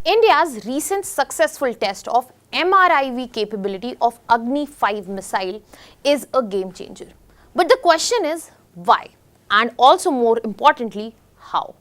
India's recent successful test of MRIV capability of Agni-V missile is a game changer. But the question is why, and also more importantly, how?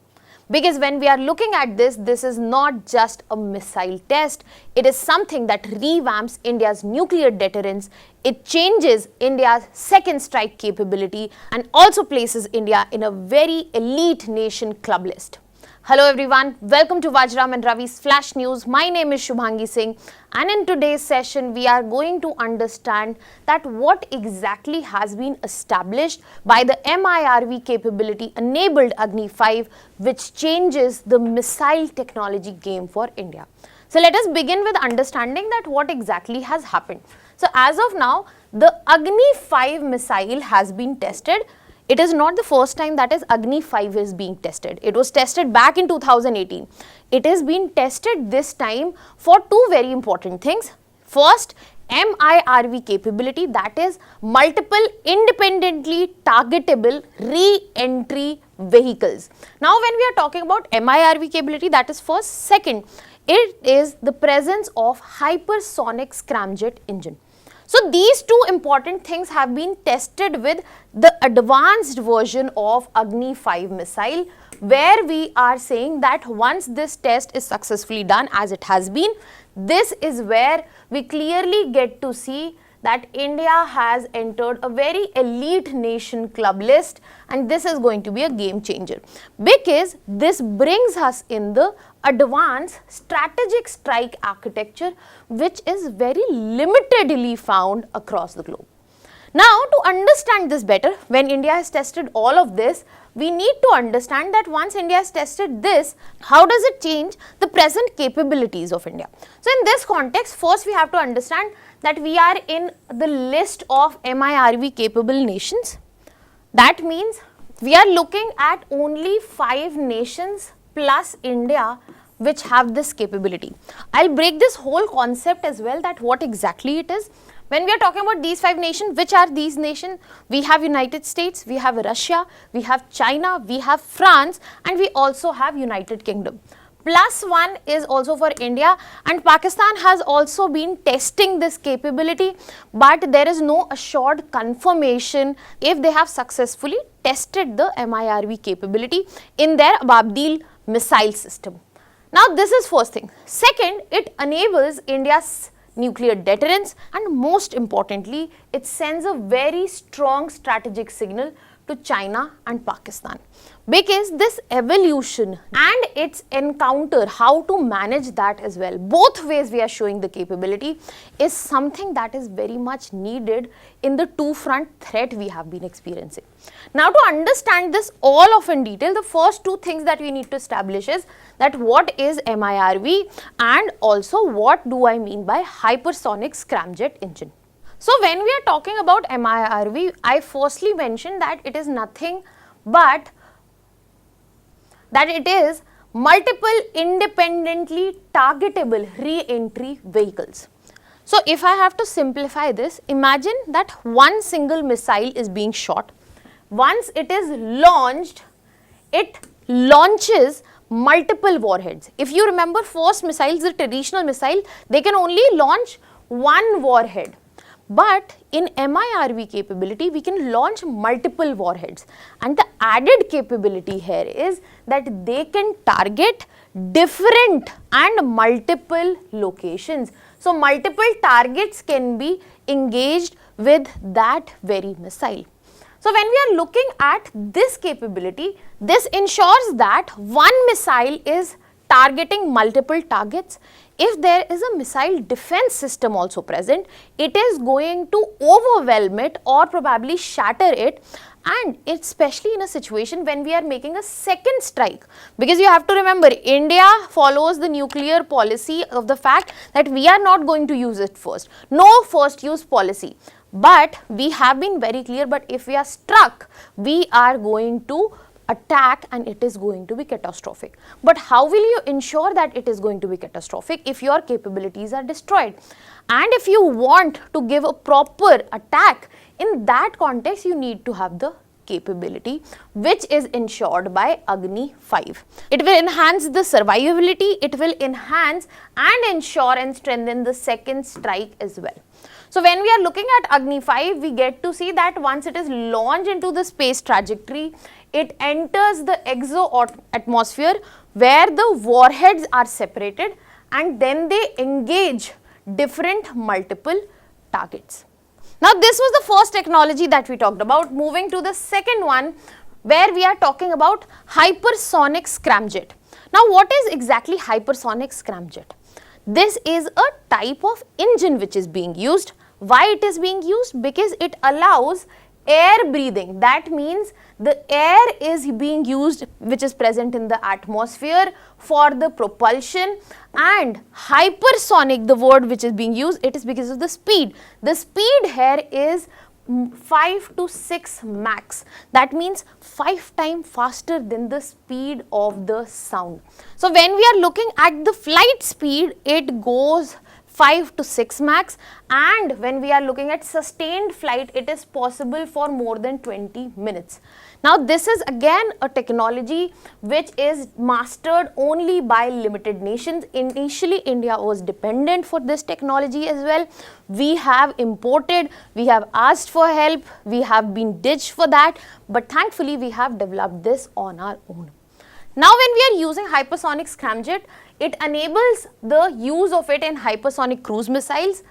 Because when we are looking at this, this is not just a missile test, it is something that revamps India's nuclear deterrence, it changes India's second strike capability and also places India in a very elite nation club list. Hello everyone, welcome to Vajiram and Ravi's Flash News. My name is Shubhangi Singh and in today's session we are going to understand that what exactly has been established by the MIRV capability enabled Agni-V, which changes the missile technology game for India. So let us begin with understanding that what exactly has happened. So as of now, the Agni-V missile has been tested. It is not the first time that is Agni-V is being tested. It was tested back in 2018. It is being tested this time for two very important things. First, MIRV capability, that is multiple independently targetable re-entry vehicles. Now when we are talking about MIRV capability, that is first. Second, it is the presence of hypersonic scramjet engine. So these two important things have been tested with the advanced version of Agni-V missile, where we are saying that once this test is successfully done, as it has been, this is where we clearly get to see that India has entered a very elite nation club list, and this is going to be a game changer because this brings us in the advanced strategic strike architecture, which is very limitedly found across the globe. Now, to understand this better, when India has tested all of this, we need to understand that once India has tested this, how does it change the present capabilities of India? So, in this context, first we have to understand that we are in the list of MIRV capable nations. That means we are looking at only 5 nations plus India which have this capability. I'll break this whole concept as well, that what exactly it is. When we are talking about these 5 nations, which are these nations? We have United States, we have Russia, we have China, we have France, and we also have United Kingdom. +1 is also for India, and Pakistan has also been testing this capability, but there is no assured confirmation if they have successfully tested the MIRV capability in their Ababdil missile system. Now this is first thing. Second, it enables India's nuclear deterrence, and most importantly, it sends a very strong strategic signal to China and Pakistan, because this evolution and its encounter, how to manage that as well, both ways we are showing the capability, is something that is very much needed in the two-front threat we have been experiencing. Now to understand this all of in detail, the first two things that we need to establish is that what is MIRV and also what do I mean by hypersonic scramjet engine. So when we are talking about MIRV, I firstly mentioned that it is nothing but that it is multiple independently targetable re-entry vehicles. So if I have to simplify this, imagine that one single missile is being shot. Once it is launched, it launches multiple warheads. If you remember, first missiles, the traditional missile, they can only launch one warhead. But in MIRV capability, we can launch multiple warheads, and the added capability here is that they can target different and multiple locations. So multiple targets can be engaged with that very missile. So when we are looking at this capability, this ensures that one missile is targeting multiple targets. If there is a missile defense system also present, it is going to overwhelm it or probably shatter it, and especially in a situation when we are making a second strike, because you have to remember, India follows the nuclear policy of the fact that we are not going to use it first, no first use policy. But we have been very clear, but if we are struck, we are going to attack and it is going to be catastrophic. But how will you ensure that it is going to be catastrophic if your capabilities are destroyed? And if you want to give a proper attack, in that context you need to have the capability which is ensured by Agni-5. It will enhance the survivability, it will enhance and ensure and strengthen the second strike as well. So when we are looking at Agni-5, we get to see that once it is launched into the space trajectory, it enters the exo-atmosphere where the warheads are separated and then they engage different multiple targets. Now this was the first technology that we talked about. Moving to the second one, where we are talking about hypersonic scramjet. Now what is exactly hypersonic scramjet? This is a type of engine which is being used. Why it is being used? Because it allows air breathing. That means the air is being used which is present in the atmosphere for the propulsion, and hypersonic, the word which is being used, it is because of the speed. The speed here is 5 to 6 Mach. That means 5 times faster than the speed of the sound. So when we are looking at the flight speed, it goes 5 to 6 Mach, and when we are looking at sustained flight, it is possible for more than 20 minutes. Now this is again a technology which is mastered only by limited nations. Initially India was dependent for this technology as well. We have imported, we have asked for help, we have been ditched for that, but thankfully we have developed this on our own. Now when we are using hypersonic scramjet, it enables the use of it in hypersonic cruise missiles.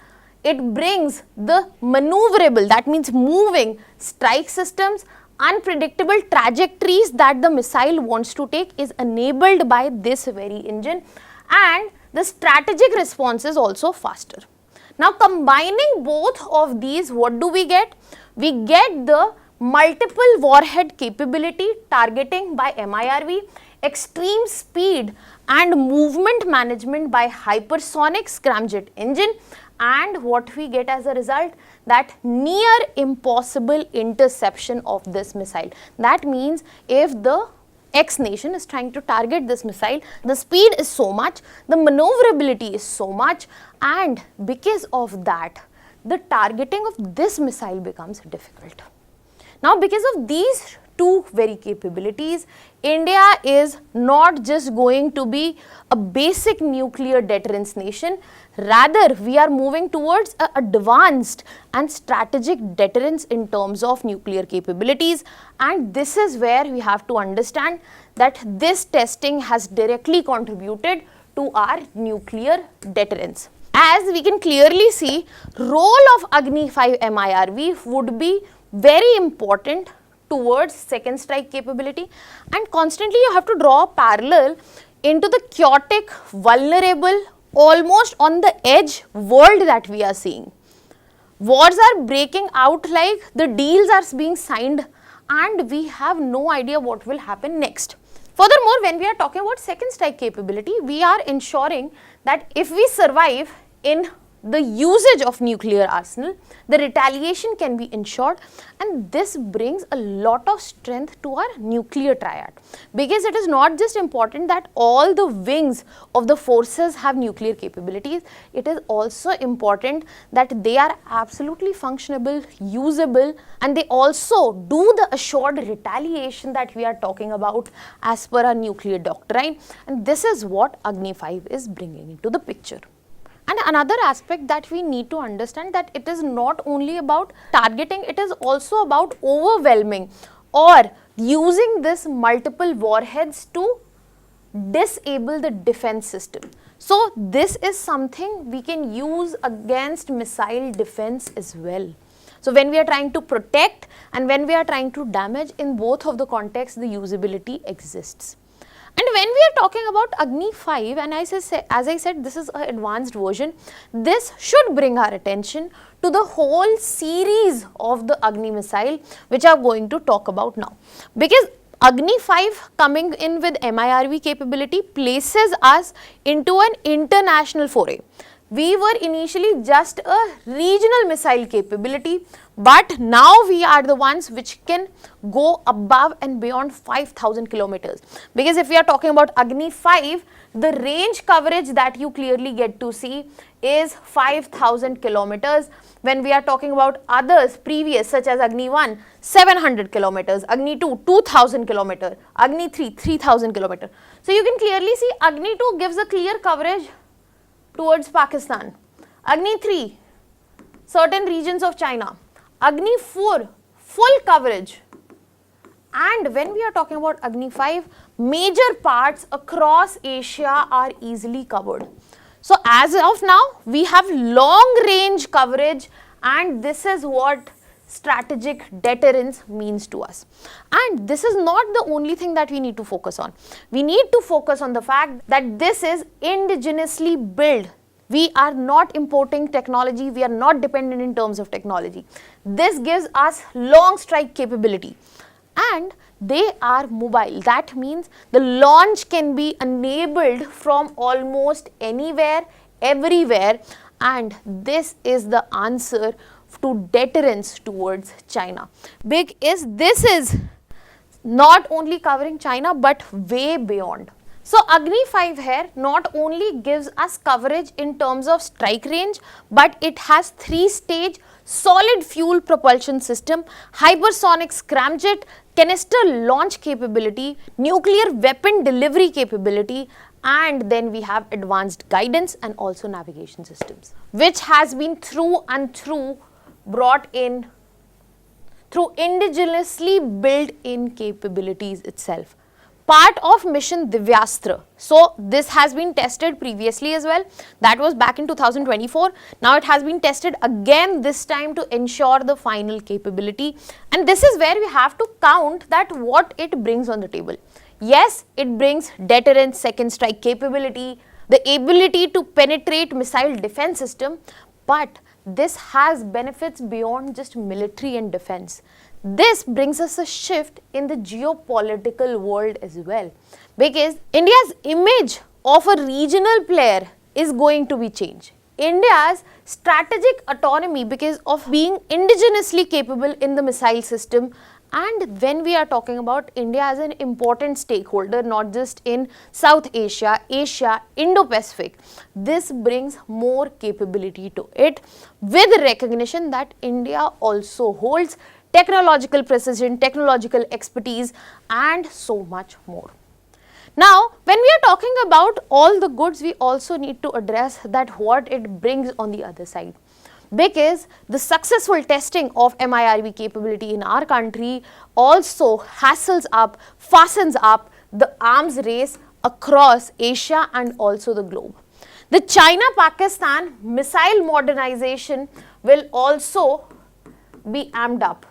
It brings the maneuverable, that means moving strike systems, unpredictable trajectories that the missile wants to take is enabled by this very engine, and the strategic response is also faster. Now combining both of these, what do we get? We get the multiple warhead capability targeting by MIRV, extreme speed and movement management by hypersonic scramjet engine, and what we get as a result, that near impossible interception of this missile. That means if the X nation is trying to target this missile, the speed is so much, the maneuverability is so much, and because of that, the targeting of this missile becomes difficult. Now because of these two very capabilities, India is not just going to be a basic nuclear deterrence nation, rather we are moving towards an advanced and strategic deterrence in terms of nuclear capabilities, and this is where we have to understand that this testing has directly contributed to our nuclear deterrence. As we can clearly see, role of Agni-5 MIRV would be very important towards second strike capability, and constantly you have to draw a parallel into the chaotic, vulnerable, almost on the edge world that we are seeing. Wars are breaking out, like the deals are being signed, and we have no idea what will happen next. Furthermore, when we are talking about second strike capability, we are ensuring that if we survive in the usage of nuclear arsenal, the retaliation can be ensured, and this brings a lot of strength to our nuclear triad, because it is not just important that all the wings of the forces have nuclear capabilities, it is also important that they are absolutely functionable, usable, and they also do the assured retaliation that we are talking about as per our nuclear doctrine, and this is what Agni-5 is bringing into the picture. And another aspect that we need to understand, that it is not only about targeting, it is also about overwhelming or using this multiple warheads to disable the defense system. So this is something we can use against missile defense as well. So when we are trying to protect and when we are trying to damage, in both of the contexts the usability exists. And when we are talking about Agni-5, and as I said, this is an advanced version, this should bring our attention to the whole series of the Agni missile, which I am going to talk about now. Because Agni-5 coming in with MIRV capability places us into an international foray. We were initially just a regional missile capability, but now we are the ones which can go above and beyond 5,000 kilometers. Because if we are talking about Agni-5, the range coverage that you clearly get to see is 5,000 kilometers. When we are talking about others previous, such as Agni-1, 700 kilometers, Agni-2, 2,000 kilometers, Agni-3, 3,000 kilometers. So you can clearly see Agni-2 gives a clear coverage towards Pakistan. Agni-3, certain regions of China. Agni-4, full coverage. And when we are talking about Agni-5, major parts across Asia are easily covered. So as of now, we have long range coverage, and this is what strategic deterrence means to us. And this is not the only thing that we need to focus on. We need to focus on the fact that this is indigenously built. We are not importing technology, we are not dependent in terms of technology. This gives us long strike capability, and they are mobile. That means the launch can be enabled from almost anywhere, everywhere, and this is the answer to deterrence towards China. This is not only covering China but way beyond. So Agni-5 here not only gives us coverage in terms of strike range, but it has 3-stage solid fuel propulsion system, hypersonic scramjet, canister launch capability, nuclear weapon delivery capability, and then we have advanced guidance and also navigation systems, which has been through and through brought in through indigenously built in capabilities itself. Part of mission Divyastra. So this has been tested previously as well. That was back in 2024. Now it has been tested again, this time to ensure the final capability. And this is where we have to count that what it brings on the table. Yes, it brings deterrence, second strike capability, the ability to penetrate missile defense system, but this has benefits beyond just military and defense. This brings us a shift in the geopolitical world as well, because India's image of a regional player is going to be changed. India's strategic autonomy, because of being indigenously capable in the missile system, and when we are talking about India as an important stakeholder, not just in South Asia, Asia, Indo-Pacific, this brings more capability to it, with recognition that India also holds technological precision, technological expertise, and so much more. Now, when we are talking about all the goods, we also need to address that what it brings on the other side. Because the successful testing of MIRV capability in our country also fastens up the arms race across Asia and also the globe. The China-Pakistan missile modernization will also be amped up.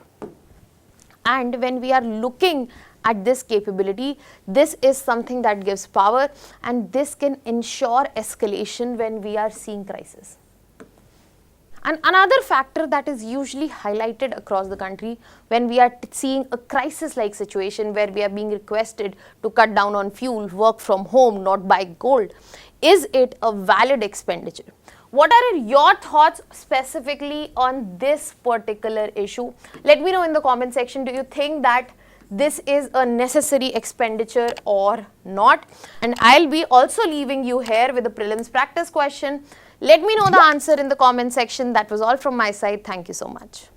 And when we are looking at this capability, this is something that gives power, and this can ensure escalation when we are seeing crisis. And another factor that is usually highlighted across the country when we are seeing a crisis-like situation where we are being requested to cut down on fuel, work from home, not buy gold, is it a valid expenditure? What are your thoughts specifically on this particular issue? Let me know in the comment section, do you think that this is a necessary expenditure or not? And I'll be also leaving you here with a prelims practice question. Let me know the answer in the comment section. That was all from my side. Thank you so much.